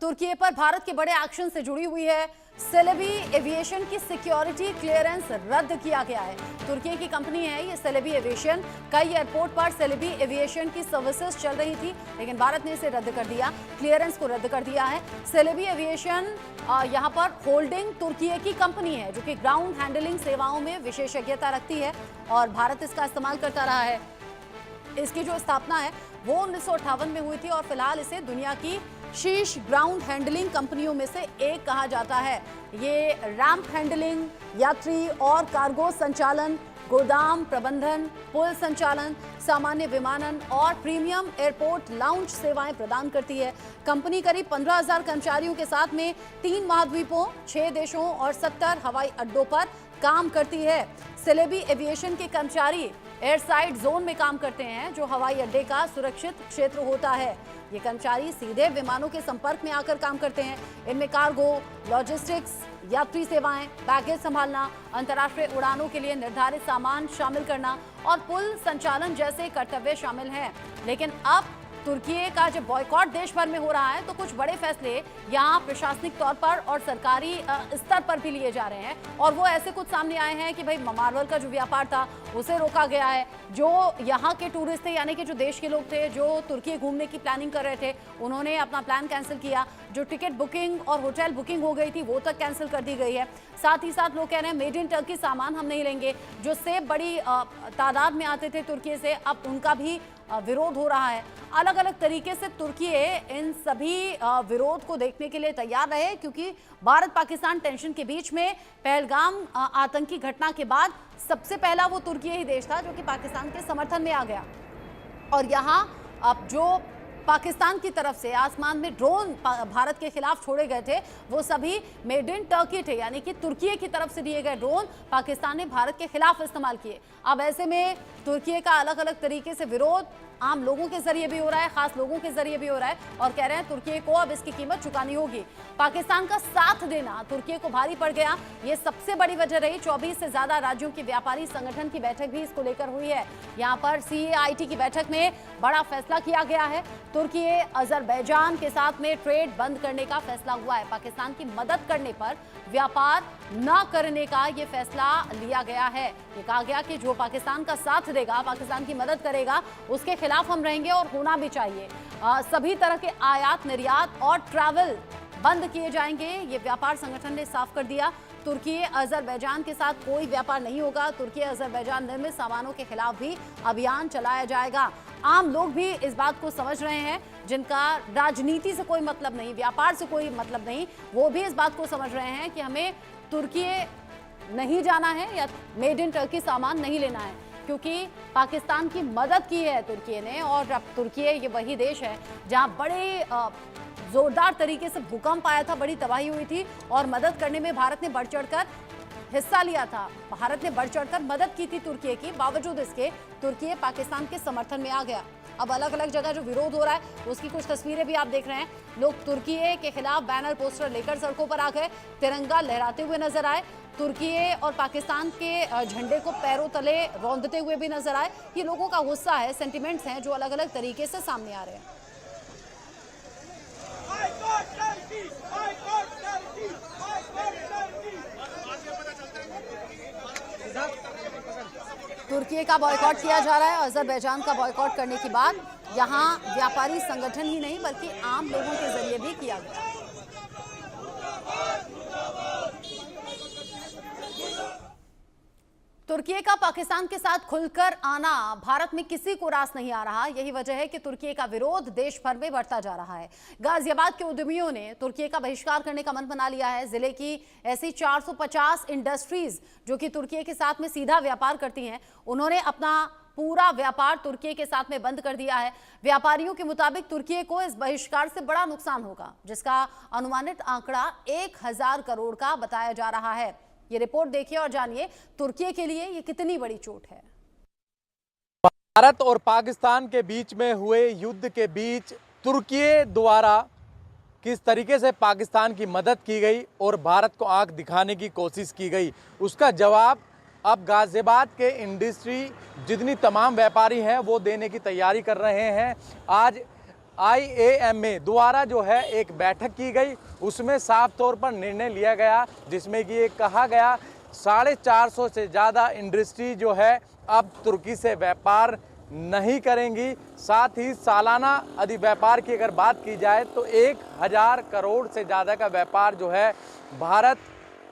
तुर्की पर भारत के बड़े एक्शन से जुड़ी हुई है। सेलेबी एविएशन की सिक्योरिटी क्लियरेंस रद्द किया गया है। तुर्की की कंपनी है ये सेलेबी एविएशन। कई एयरपोर्ट पर सेलेबी एविएशन की सर्विसेज चल रही थी, लेकिन भारत ने इसे रद्द कर दिया, क्लियरेंस को रद्द कर दिया है। सेलेबी एविएशन यहाँ पर होल्डिंग तुर्की की कंपनी है जो कि ग्राउंड हैंडलिंग सेवाओं में विशेषज्ञता रखती है और भारत इसका इस्तेमाल करता रहा है। इसकी जो स्थापना है वो 1958 में हुई थी और फिलहाल इसे दुनिया की शीर्ष ग्राउंड हैंडलिंग कंपनियों में से एक कहा जाता है। ये रैंप हैंडलिंग, यात्री और कार्गो संचालन, गोदाम प्रबंधन, पुल संचालन, सामान्य विमानन और प्रीमियम एयरपोर्ट लाउंज सेवाएं प्रदान करती है। कंपनी करीब 15,000 कर्मचारियों के साथ में 3 महाद्वीपों, 6 देशों और 70 हवाई अड्डों पर काम करती है। सेलेबी एविएशन के कर्मचारी एयरसाइड जोन में काम करते हैं जो हवाई अड्डे का सुरक्षित क्षेत्र होता है। ये कर्मचारी सीधे विमानों के संपर्क में आकर काम करते हैं। इनमें कार्गो, लॉजिस्टिक्स, यात्री सेवाएं, बैगेज संभालना, अंतर्राष्ट्रीय उड़ानों के लिए निर्धारित सामान शामिल करना और पुल संचालन जैसे कर्तव्य शामिल हैं। लेकिन अब तुर्की का जब बॉयकॉट देश भर में हो रहा है तो कुछ बड़े फैसले यहाँ प्रशासनिक तौर पर और सरकारी स्तर पर भी लिए जा रहे हैं और वो ऐसे कुछ सामने आए हैं कि भाई मार्बल का जो व्यापार था उसे रोका गया है। जो यहाँ के टूरिस्ट थे, यानी कि जो देश के लोग थे जो तुर्की घूमने की प्लानिंग कर रहे थे, उन्होंने अपना प्लान कैंसिल किया। जो टिकट बुकिंग और होटल बुकिंग हो गई थी वो तक कैंसिल कर दी गई है। साथ ही साथ लोग कह रहे हैं मेड इन टर्की सामान हम नहीं लेंगे। जो सेब बड़ी तादाद में आते थे तुर्की से, अब उनका भी विरोध हो रहा है। अलग अलग तरीके से तुर्की इन सभी विरोध को देखने के लिए तैयार रहे, क्योंकि भारत पाकिस्तान टेंशन के बीच में पहलगाम आतंकी घटना के बाद सबसे पहला वो तुर्की ही देश था जो कि पाकिस्तान के समर्थन में आ गया। और यहाँ अब जो पाकिस्तान की तरफ से आसमान में ड्रोन भारत के खिलाफ छोड़े गए थे वो सभी मेड इन टर्की थे, यानी कि तुर्की की तरफ से दिए गए ड्रोन पाकिस्तान ने भारत के खिलाफ इस्तेमाल किए। अब ऐसे में तुर्की का अलग अलग तरीके से विरोध आम लोगों के जरिए भी हो रहा है, खास लोगों के जरिए भी हो रहा है और कह रहे हैं तुर्की को अब इसकी कीमत चुकानी होगी। पाकिस्तान का साथ देना तुर्की को भारी पड़ गया, ये सबसे बड़ी वजह रही। 24 से ज्यादा राज्यों की व्यापारी संगठन की बैठक भी इसको लेकर हुई है। यहाँ पर CAIT की बैठक में बड़ा फैसला किया गया है। तुर्की अजरबैजान के साथ में ट्रेड बंद करने का फैसला हुआ है। पाकिस्तान की मदद करने पर व्यापार न करने का ये फैसला लिया गया है। ये कहा गया कि जो पाकिस्तान का साथ देगा, पाकिस्तान की मदद करेगा, उसके खिलाफ हम रहेंगे और होना भी चाहिए। सभी तरह के आयात निर्यात और ट्रैवल बंद किए जाएंगे, ये व्यापार संगठन ने साफ कर दिया। तुर्की अजरबैजान के साथ कोई व्यापार नहीं होगा। तुर्की अजरबैजान निर्मित सामानों के खिलाफ भी अभियान चलाया जाएगा। आम लोग भी इस बात को समझ रहे हैं, जिनका राजनीति से कोई मतलब नहीं, व्यापार से कोई मतलब नहीं, वो भी इस बात को समझ रहे हैं कि हमें तुर्की नहीं जाना है या मेड इन टर्की सामान नहीं लेना है, क्योंकि पाकिस्तान की मदद की है तुर्की ने। और अब तुर्की ये वही देश है जहां बड़े जोरदार तरीके से भूकंप आया था, बड़ी तबाही हुई थी और मदद करने में भारत ने बढ़ चढ़कर हिस्सा लिया था। भारत ने बढ़ चढ़कर मदद की थी तुर्की की, बावजूद इसके तुर्की पाकिस्तान के समर्थन में आ गया। अब अलग अलग जगह जो विरोध हो रहा है उसकी कुछ तस्वीरें भी आप देख रहे हैं। लोग तुर्की के खिलाफ बैनर पोस्टर लेकर सड़कों पर आ गए, तिरंगा लहराते हुए नजर आए। तुर्की और पाकिस्तान के झंडे को पैरों तले रौंदते हुए भी नजर आए। ये लोगों का गुस्सा है, सेंटिमेंट्स हैं जो अलग अलग तरीके से सामने आ रहे हैं। तुर्की का बॉयकॉट किया जा रहा है। अजरबैजान का बॉयकॉट करने की बात यहाँ व्यापारी संगठन ही नहीं बल्कि आम लोगों के जरिए भी किया गया। तुर्की का पाकिस्तान के साथ खुलकर आना भारत में किसी को रास नहीं आ रहा। यही वजह है कि तुर्की का विरोध देश भर में बढ़ता जा रहा है। गाजियाबाद के उद्यमियों ने तुर्की का बहिष्कार करने का मन बना लिया है। जिले की ऐसी 450 इंडस्ट्रीज जो कि तुर्की के साथ में सीधा व्यापार करती हैं, उन्होंने अपना पूरा व्यापार तुर्की के साथ में बंद कर दिया है। व्यापारियों के मुताबिक तुर्की को इस बहिष्कार से बड़ा नुकसान होगा, जिसका अनुमानित आंकड़ा 1000 करोड़ का बताया जा रहा है। ये रिपोर्ट देखिए और जानिए तुर्की के लिए ये कितनी बड़ी चोट है। भारत और पाकिस्तान के बीच में हुए युद्ध के बीच तुर्की द्वारा किस तरीके से पाकिस्तान की मदद की गई और भारत को आंख दिखाने की कोशिश की गई, उसका जवाब अब गाजियाबाद के इंडस्ट्री जितनी तमाम व्यापारी हैं वो देने की तैयारी कर रहे हैं। आज IAMA द्वारा जो है एक बैठक की गई, उसमें साफ तौर पर निर्णय लिया गया जिसमें कि ये कहा गया 450 से ज़्यादा इंडस्ट्री जो है अब तुर्की से व्यापार नहीं करेंगी। साथ ही सालाना यदि व्यापार की अगर बात की जाए तो 1000 करोड़ से ज़्यादा का व्यापार जो है भारत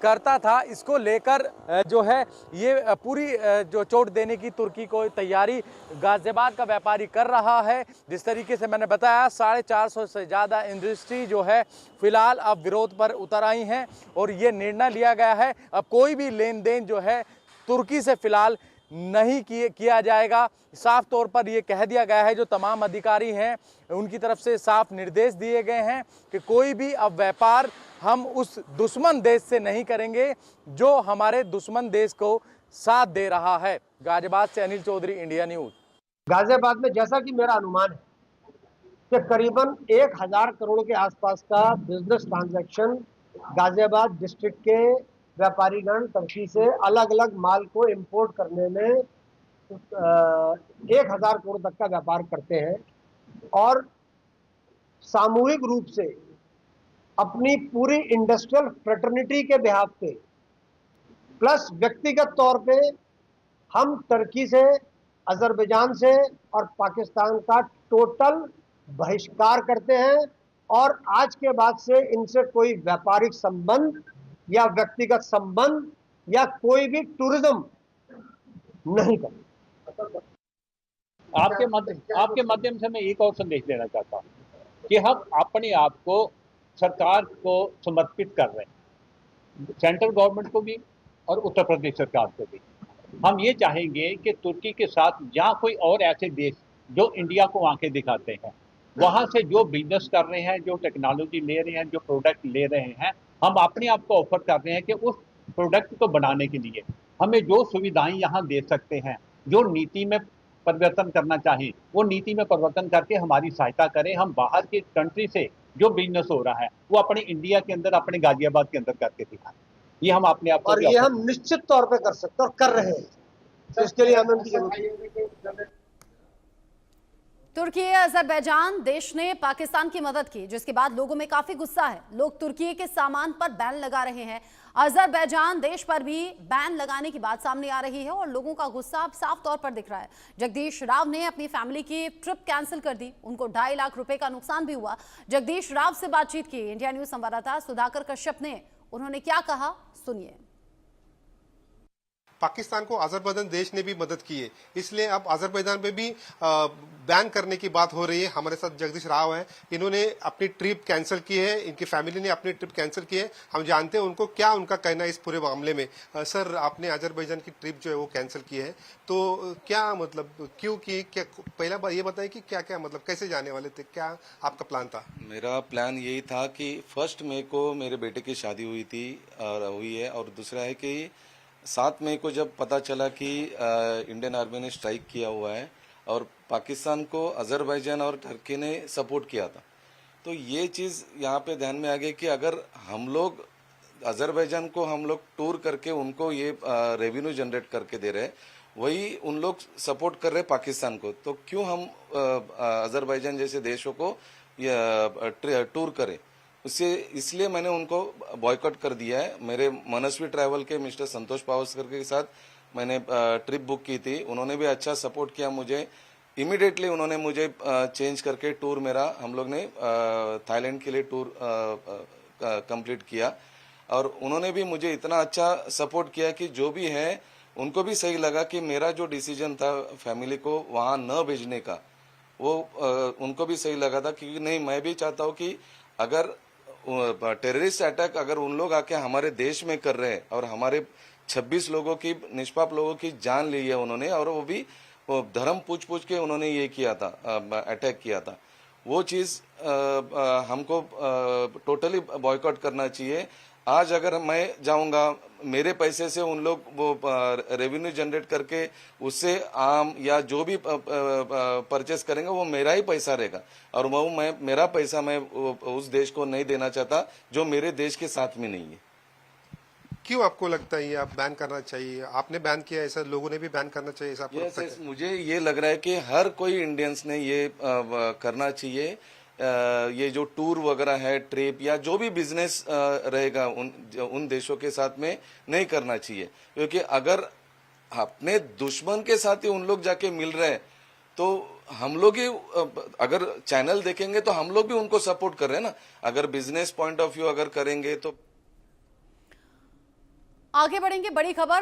करता था। इसको लेकर जो है ये पूरी जो चोट देने की तुर्की को तैयारी गाजियाबाद का व्यापारी कर रहा है। जिस तरीके से मैंने बताया 450 से ज़्यादा इंडस्ट्री जो है फिलहाल अब विरोध पर उतर आई हैं और ये निर्णय लिया गया है अब कोई भी लेन देन जो है तुर्की से फिलहाल नहीं किया जाएगा। साफ तौर पर ये कह दिया गया है, जो तमाम अधिकारी हैं उनकी तरफ से साफ निर्देश दिए गए हैं कि कोई भी अब व्यापार हम उस दुश्मन देश से नहीं करेंगे जो हमारे दुश्मन देश को साथ दे रहा है। गाजियाबाद से अनिल चौधरी, इंडिया न्यूज। गाजियाबाद में जैसा कि मेरा अनुमान है कि करीबन 1000 करोड़ के आसपास का बिजनेस ट्रांजैक्शन गाजियाबाद डिस्ट्रिक्ट के व्यापारीगण तुर्की से अलग अलग माल को इंपोर्ट करने में 1000 करोड़ तक का व्यापार करते हैं और सामूहिक रूप से अपनी पूरी इंडस्ट्रियल फ्रेटर्निटी के बिहाफ पे प्लस व्यक्तिगत तौर पे हम तुर्की से, अजरबैजान से और पाकिस्तान का टोटल बहिष्कार करते हैं और आज के बाद से इनसे कोई व्यापारिक संबंध या व्यक्तिगत संबंध या कोई भी टूरिज्म नहीं करें। आपके माध्यम से मैं एक और संदेश देना चाहता हूँ कि हम अपने आप को सरकार को समर्पित कर रहे हैं, सेंट्रल गवर्नमेंट को भी और उत्तर प्रदेश सरकार को भी। हम ये चाहेंगे कि तुर्की के साथ जहाँ कोई और ऐसे देश जो इंडिया को आंखें दिखाते हैं, वहाँ से जो बिजनेस कर रहे हैं, जो टेक्नोलॉजी ले रहे हैं, जो प्रोडक्ट ले रहे हैं, हम अपने आप को ऑफर कर रहे हैं कि उस प्रोडक्ट को बनाने के लिए हमें जो सुविधाएं यहाँ दे सकते हैं, जो नीति में परिवर्तन करना चाहिए वो नीति में परिवर्तन करके हमारी सहायता करें। हम बाहर की कंट्री से जो बिजनेस हो रहा है वो अपने इंडिया के अंदर, अपने गाजियाबाद के अंदर करके दिखाएं। ये हम अपने आप को, और ये हम निश्चित तौर पे कर सकते हैं और कर रहे हैं, तो इसके लिए हमें उनकी जरूरत है। तुर्की अजरबैजान देश ने पाकिस्तान की मदद की, जिसके बाद लोगों में काफी गुस्सा है। लोग तुर्की के सामान पर बैन लगा रहे हैं। अजरबैजान देश पर भी बैन लगाने की बात सामने आ रही है और लोगों का गुस्सा अब साफ तौर पर दिख रहा है। जगदीश राव ने अपनी फैमिली की ट्रिप कैंसिल कर दी, उनको 2.5 लाख रुपए का नुकसान भी हुआ। जगदीश राव से बातचीत की इंडिया न्यूज संवाददाता सुधाकर कश्यप ने, उन्होंने क्या कहा सुनिए। पाकिस्तान को अजरबैजान देश ने भी मदद की है, इसलिए अब अजरबैजान पे भी बैन करने की बात हो रही है। हमारे साथ जगदीश राव हैं, इन्होंने अपनी ट्रिप कैंसिल की है, इनकी फैमिली ने अपनी ट्रिप कैंसिल की है। हम जानते हैं उनको क्या उनका कहना है इस पूरे मामले में। सर, आपने अजरबैजान की ट्रिप जो है वो कैंसिल की है, तो क्या मतलब क्यों की? क्या पहला बात ये बताएं कि क्या क्या मतलब कैसे जाने वाले थे, क्या आपका प्लान था? मेरा प्लान यही था कि 1 मई को मेरे बेटे की शादी हुई है और दूसरा है कि 7 मई को जब पता चला कि इंडियन आर्मी ने स्ट्राइक किया हुआ है और पाकिस्तान को अजरबैजान और टर्की ने सपोर्ट किया था, तो ये चीज़ यहाँ पे ध्यान में आ गई कि अगर हम लोग अजरबैजान को हम लोग टूर करके उनको ये रेवेन्यू जनरेट करके दे रहे, वही उन लोग सपोर्ट कर रहे पाकिस्तान को, तो क्यों हम अजरबैजान जैसे देशों को टूर करें? इसलिए मैंने उनको बॉयकॉट कर दिया है। मेरे मनस्वी ट्रैवल के मिस्टर संतोष पावस्कर के साथ मैंने ट्रिप बुक की थी, उन्होंने भी अच्छा सपोर्ट किया मुझे। इमीडिएटली उन्होंने मुझे चेंज करके टूर मेरा हम लोग ने थाईलैंड के लिए टूर कंप्लीट किया और उन्होंने भी मुझे इतना अच्छा सपोर्ट किया कि जो भी है उनको भी सही लगा कि मेरा जो डिसीजन था फैमिली को वहाँ न भेजने का, वो उनको भी सही लगा था। क्योंकि नहीं, मैं भी चाहता हूँ कि अगर टेररिस्ट अटैक अगर उन लोग आके हमारे देश में कर रहे हैं और हमारे 26 लोगों की, निष्पाप लोगों की जान ली है उन्होंने, और वो भी धर्म पूछ के उन्होंने ये किया था, अटैक किया था, वो चीज़ हमको टोटली बॉयकॉट करना चाहिए। आज अगर मैं जाऊंगा, मेरे पैसे से उन लोग वो रेवेन्यू जनरेट करके उससे आम या जो भी परचेस करेंगे वो मेरा ही पैसा रहेगा और वो मेरा पैसा मैं उस देश को नहीं देना चाहता जो मेरे देश के साथ में नहीं है। क्यों आपको लगता है ये आप बैन करना चाहिए? आपने बैन किया, ऐसा लोगों ने भी बैन करना चाहिए, ऐसा आपको लगता है? यस, मुझे ये लग रहा है कि हर कोई इंडियंस ने ये करना चाहिए। ये जो टूर वगैरह है, ट्रिप या जो भी बिजनेस रहेगा उन देशों के साथ में नहीं करना चाहिए, क्योंकि अगर अपने दुश्मन के साथ ही उन लोग जाके मिल रहे हैं तो हम लोग ही अगर चैनल देखेंगे तो हम लोग भी उनको सपोर्ट कर रहे हैं ना। अगर बिजनेस पॉइंट ऑफ व्यू अगर करेंगे तो आगे बढ़ेंगे। बड़ी खबर